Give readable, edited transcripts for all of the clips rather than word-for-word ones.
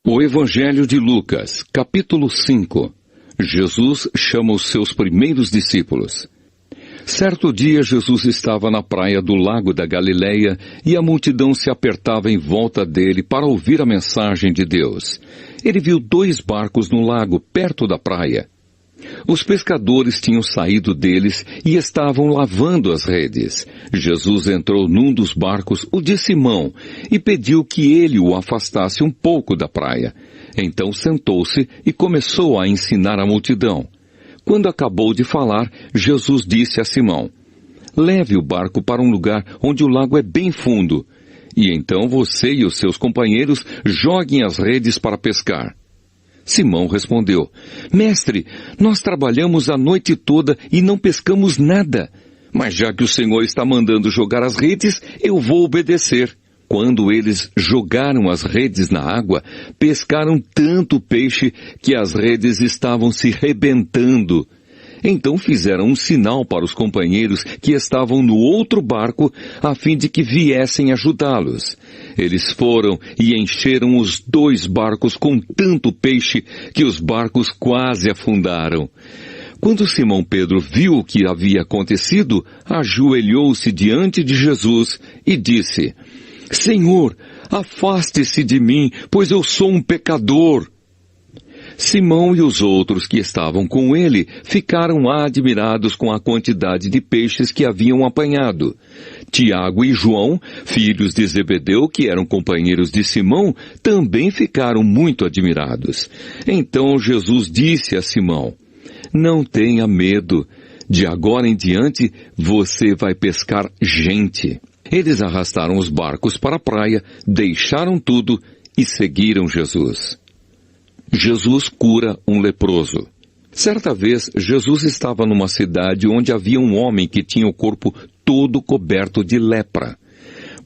O Evangelho de Lucas, capítulo 5. Jesus chama os seus primeiros discípulos. Certo dia, Jesus estava na praia do lago da Galileia e a multidão se apertava em volta dele para ouvir a mensagem de Deus. Ele viu 2 barcos no lago, perto da praia. Os pescadores tinham saído deles e estavam lavando as redes. Jesus entrou num dos barcos, o de Simão, e pediu que ele o afastasse um pouco da praia. Então sentou-se e começou a ensinar a multidão. Quando acabou de falar, Jesus disse a Simão: "Leve o barco para um lugar onde o lago é bem fundo, e então você e os seus companheiros joguem as redes para pescar." Simão respondeu: "Mestre, nós trabalhamos a noite toda e não pescamos nada. Mas já que o Senhor está mandando jogar as redes, eu vou obedecer." Quando eles jogaram as redes na água, pescaram tanto peixe que as redes estavam se rebentando. Então fizeram um sinal para os companheiros que estavam no outro barco, a fim de que viessem ajudá-los. Eles foram e encheram os 2 barcos com tanto peixe que os barcos quase afundaram. Quando Simão Pedro viu o que havia acontecido, ajoelhou-se diante de Jesus e disse: "Senhor, afaste-se de mim, pois eu sou um pecador." Simão e os outros que estavam com ele ficaram admirados com a quantidade de peixes que haviam apanhado. Tiago e João, filhos de Zebedeu, que eram companheiros de Simão, também ficaram muito admirados. Então Jesus disse a Simão: "Não tenha medo. De agora em diante você vai pescar gente." Eles arrastaram os barcos para a praia, deixaram tudo e seguiram Jesus. Jesus cura um leproso. Certa vez, Jesus estava numa cidade onde havia um homem que tinha o corpo todo coberto de lepra.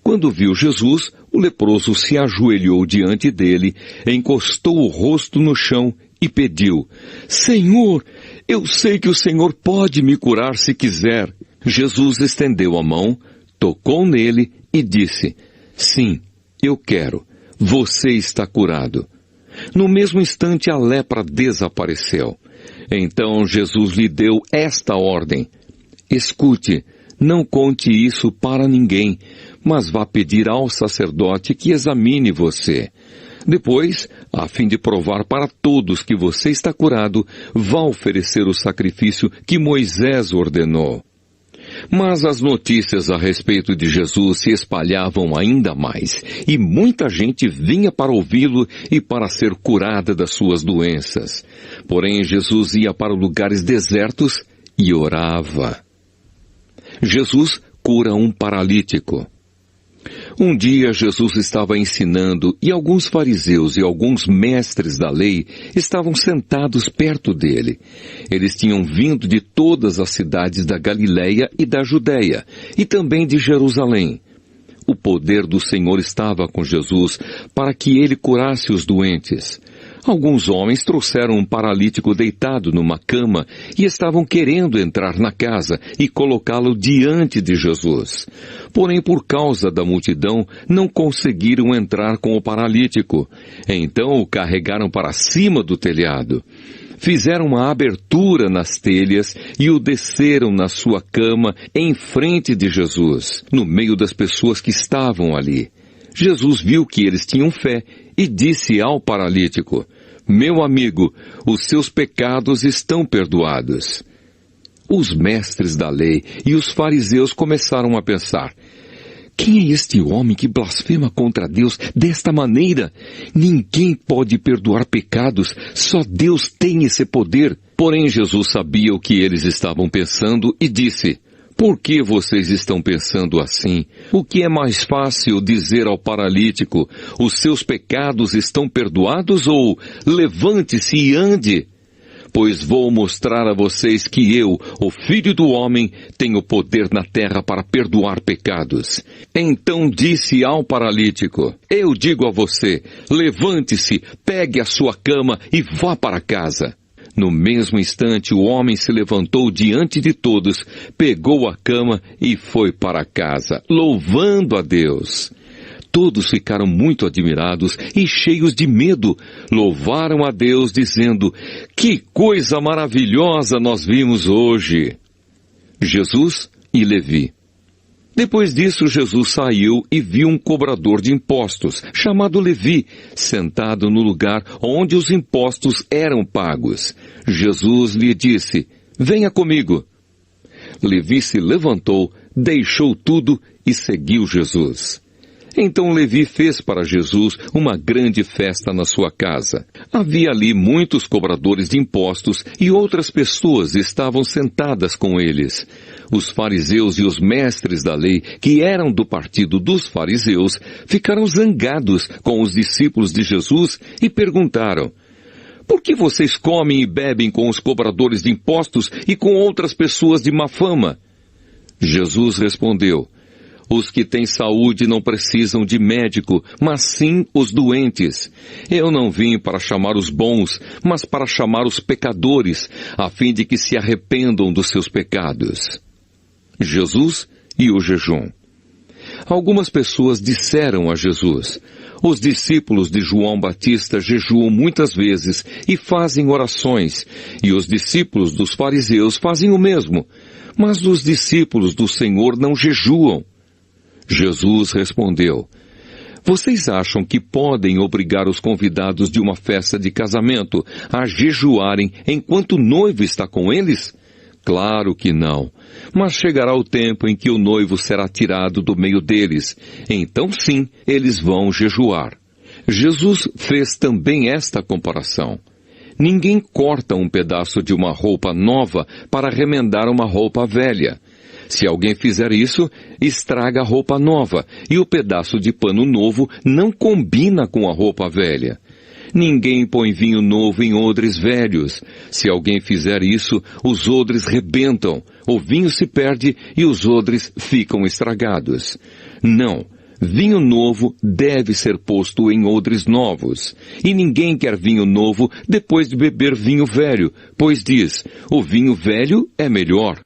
Quando viu Jesus, o leproso se ajoelhou diante dele, encostou o rosto no chão e pediu: "Senhor, eu sei que o Senhor pode me curar se quiser." Jesus estendeu a mão, tocou nele e disse: "Sim, eu quero. Você está curado." No mesmo instante, a lepra desapareceu. Então Jesus lhe deu esta ordem: "Escute, não conte isso para ninguém, mas vá pedir ao sacerdote que examine você. Depois, a fim de provar para todos que você está curado, vá oferecer o sacrifício que Moisés ordenou." Mas as notícias a respeito de Jesus se espalhavam ainda mais, e muita gente vinha para ouvi-lo e para ser curada das suas doenças. Porém, Jesus ia para lugares desertos e orava. Jesus cura um paralítico. Um dia Jesus estava ensinando e alguns fariseus e alguns mestres da lei estavam sentados perto dele. Eles tinham vindo de todas as cidades da Galileia e da Judeia e também de Jerusalém. O poder do Senhor estava com Jesus para que ele curasse os doentes. Alguns homens trouxeram um paralítico deitado numa cama e estavam querendo entrar na casa e colocá-lo diante de Jesus. Porém, por causa da multidão, não conseguiram entrar com o paralítico. Então o carregaram para cima do telhado. Fizeram uma abertura nas telhas e o desceram na sua cama em frente de Jesus, no meio das pessoas que estavam ali. Jesus viu que eles tinham fé e disse ao paralítico: "Meu amigo, os seus pecados estão perdoados." Os mestres da lei e os fariseus começaram a pensar: "Quem é este homem que blasfema contra Deus desta maneira? Ninguém pode perdoar pecados, só Deus tem esse poder." Porém, Jesus sabia o que eles estavam pensando e disse: "Por que vocês estão pensando assim? O que é mais fácil dizer ao paralítico: os seus pecados estão perdoados, ou levante-se e ande? Pois vou mostrar a vocês que eu, o Filho do Homem, tenho poder na terra para perdoar pecados." Então disse ao paralítico: "Eu digo a você, levante-se, pegue a sua cama e vá para casa." No mesmo instante, o homem se levantou diante de todos, pegou a cama e foi para casa, louvando a Deus. Todos ficaram muito admirados e cheios de medo. Louvaram a Deus, dizendo: que coisa maravilhosa nós vimos hoje! Jesus e Levi. Depois disso, Jesus saiu e viu um cobrador de impostos, chamado Levi, sentado no lugar onde os impostos eram pagos. Jesus lhe disse: venha comigo. Levi se levantou, deixou tudo e seguiu Jesus. Então Levi fez para Jesus uma grande festa na sua casa. Havia ali muitos cobradores de impostos e outras pessoas estavam sentadas com eles. Os fariseus e os mestres da lei, que eram do partido dos fariseus, ficaram zangados com os discípulos de Jesus e perguntaram: por que vocês comem e bebem com os cobradores de impostos e com outras pessoas de má fama? Jesus respondeu: os que têm saúde não precisam de médico, mas sim os doentes. Eu não vim para chamar os bons, mas para chamar os pecadores, a fim de que se arrependam dos seus pecados. Jesus e o jejum. Algumas pessoas disseram a Jesus: os discípulos de João Batista jejuam muitas vezes e fazem orações, e os discípulos dos fariseus fazem o mesmo, mas os discípulos do Senhor não jejuam. Jesus respondeu: vocês acham que podem obrigar os convidados de uma festa de casamento a jejuarem enquanto o noivo está com eles? Claro que não. Mas chegará o tempo em que o noivo será tirado do meio deles. Então sim, eles vão jejuar. Jesus fez também esta comparação. Ninguém corta um pedaço de uma roupa nova para remendar uma roupa velha. Se alguém fizer isso, estraga a roupa nova, e o pedaço de pano novo não combina com a roupa velha. Ninguém põe vinho novo em odres velhos. Se alguém fizer isso, os odres rebentam, o vinho se perde e os odres ficam estragados. Não, vinho novo deve ser posto em odres novos. E ninguém quer vinho novo depois de beber vinho velho, pois diz: o vinho velho é melhor.